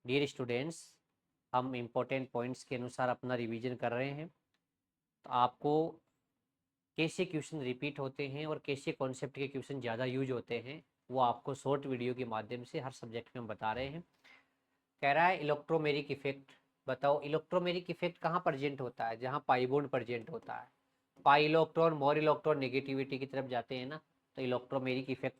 Dear students, हम important points के अनुसार अपना रिवीजन कर रहे हैं। तो आपको कैसे क्वेश्चन रिपीट होते हैं और कैसे कॉन्सेप्ट के क्वेश्चन ज़्यादा यूज होते हैं वो आपको शॉर्ट वीडियो के माध्यम से हर सब्जेक्ट में हम बता रहे हैं। कह रहा है इलेक्ट्रोमेरिक इफेक्ट। बताओ इलेक्ट्रोमेरिक इफेक्ट कहाँ प्रेजेंट होता है? जहाँ पाई बॉन्ड प्रेजेंट होता है। Pi electron more electron negativity की तरफ जाते हैं ना, तो इलेक्ट्रोमेरिक इफेक्ट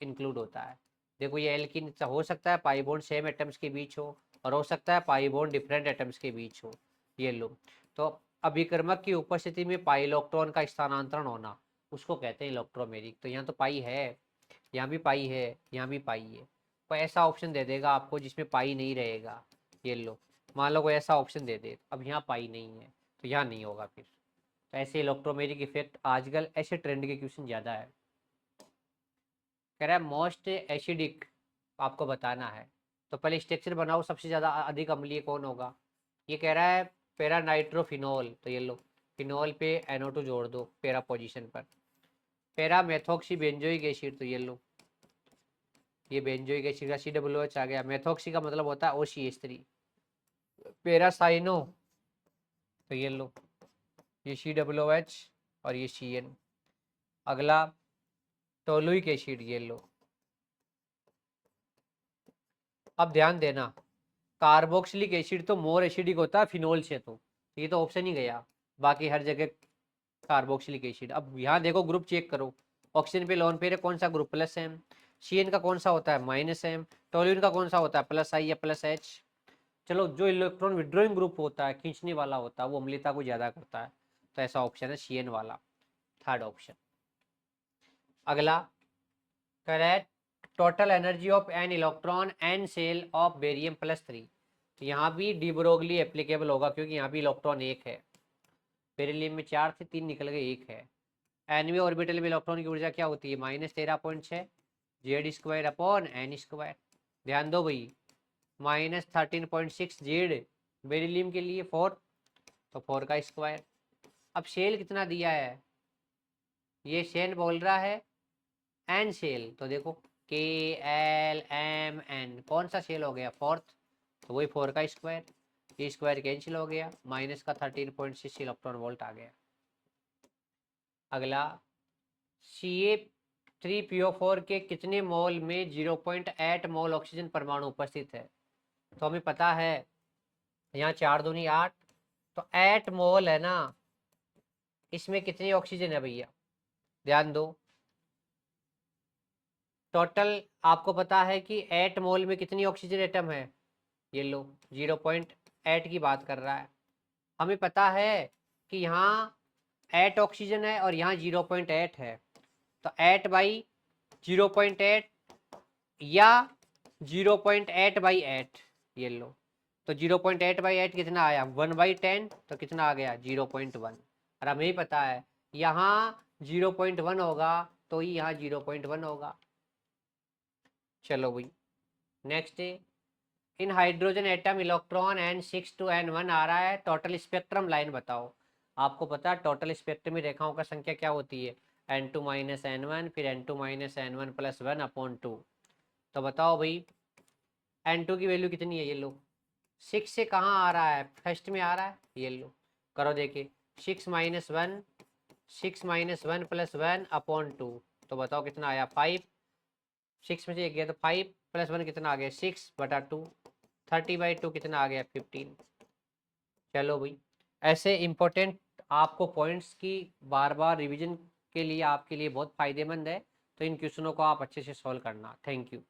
इंक्लूड होता है। देखो ये एल्किन हो सकता है पाई बॉन्ड सेम एटम्स के बीच हो, और हो सकता है पाई बॉन्ड डिफरेंट एटम्स के बीच हो। ये लो, तो अभिकर्मक की उपस्थिति में पाई इलेक्ट्रॉन का स्थानांतरण होना, उसको कहते हैं इलेक्ट्रोमेरिक। तो यहाँ तो पाई है, यहाँ भी पाई है, यहाँ भी पाई है। कोई ऐसा ऑप्शन दे देगा आपको जिसमें पाई नहीं रहेगा। ये लो, मान लो कोई ऐसा ऑप्शन दे दे, अब यहाँ पाई नहीं है तो यहाँ नहीं होगा फिर। तो ऐसे इलेक्ट्रोमेरिक इफेक्ट आजकल ऐसे ट्रेंड के क्वेश्चन ज़्यादा है। कह रहा है मोस्ट एसिडिक आपको बताना है। तो पहले स्ट्रक्चर बनाओ, सबसे ज़्यादा अधिक अम्लीय कौन होगा। ये कह रहा है पेरा नाइट्रोफिनोल, तो ये लो फिनोल पे NO2 जोड़ दो पेरा पोजीशन पर। पेरा मेथोक्सी बेंजोइक एसिड, तो ये लो ये बेंजोइक एसिड का COOH आ गया। मेथोक्सी का मतलब होता है OCH3। पेरा साइनो, तो ये लो ये COOH और ये CN। अगला टोलुइक एसिड, ये लो। अब ध्यान देना, कार्बोक्सिलिक एसिड तो मोर एसिडिक होता है फिनोल से, तो ये तो ऑप्शन ही गया। बाकी हर जगह कार्बोक्सिलिक एसिड। अब यहाँ देखो ग्रुप चेक करो, ऑक्सीजन पे लोन पेयर कौन सा ग्रुप? +M। CN का कौन सा होता है? -M। टोल्यूइन का कौन सा होता है? +I या +H। चलो, जो इलेक्ट्रॉन विड्रॉइंग ग्रुप होता है, खींचने वाला होता है, वो अम्लता को ज्यादा करता है, तो ऐसा ऑप्शन है CN वाला, थर्ड ऑप्शन। अगला correct, total energy of an electron N shell of barium +3। तो यहाँ भी डी ब्रोगली एप्लीकेबल होगा, क्योंकि यहाँ भी इलेक्ट्रॉन एक है। बेरिलियम में 4 थे, 3 निकल गए, 1 है। एनवी ऑर्बिटल में इलेक्ट्रॉन की ऊर्जा क्या होती है? -13.6 Z²/n²। ध्यान दो भाई, -13.6 जेड बेरिलियम के लिए 4, तो 4 का स्क्वायर। अब शेल कितना दिया है? ये शेल बोल रहा है एन शेल, तो देखो KLMN, कौन सा शेल हो गया? 4th, तो वही 4 का स्क्वायर। ये स्क्वायर कैंसिल हो गया, माइनस का 13.6 इलेक्ट्रॉन वोल्ट आ गया। अगला, Ca3PO4 के कितने मोल में 0.8 मोल ऑक्सीजन परमाणु उपस्थित है? तो हमें पता है यहाँ 4 दूनी 8, तो 8 मोल है ना। इसमें कितनी ऑक्सीजन है भैया? ध्यान दो, टोटल आपको पता है कि 8 मोल में कितनी ऑक्सीजन एटम है? ये लो 0.8 की बात कर रहा है। हमें पता है कि यहाँ 8 ऑक्सीजन है और यहाँ 0.8 है, तो 8/0.8 या 0.8/8। ये लो, तो 0.8/8 कितना आया? 1/10, तो कितना आ गया? 0.1। और हमें ही पता है यहाँ 0.1 होगा, तो ही यहाँ 0.1 होगा। चलो भाई, नेक्स्ट है, in hydrogen atom electron N6 to N1 आ रहा है, टोटल स्पेक्ट्रम लाइन बताओ। आपको पता है टोटल स्पेक्ट्रम में रेखाओं का संख्या क्या होती है? N2 - N1, फिर N2 - N1 + 1/2। तो बताओ भाई N2 की वैल्यू कितनी है? ये लो, 6 से कहाँ आ रहा है? फर्स्ट में आ रहा है। ये लो करो, देखिए 6 - 1 6 - 1 + 1/2, तो बताओ कितना आया? 5। 6 में से एक गया तो 5 + 1 कितना आ गया? 6/2। 30/2 कितना आ गया? 15। चलो भाई, ऐसे इंपॉर्टेंट आपको पॉइंट्स की बार बार रिवीजन के लिए आपके लिए बहुत फायदेमंद है, तो इन क्वेश्चनों को आप अच्छे से सॉल्व करना। Thank you.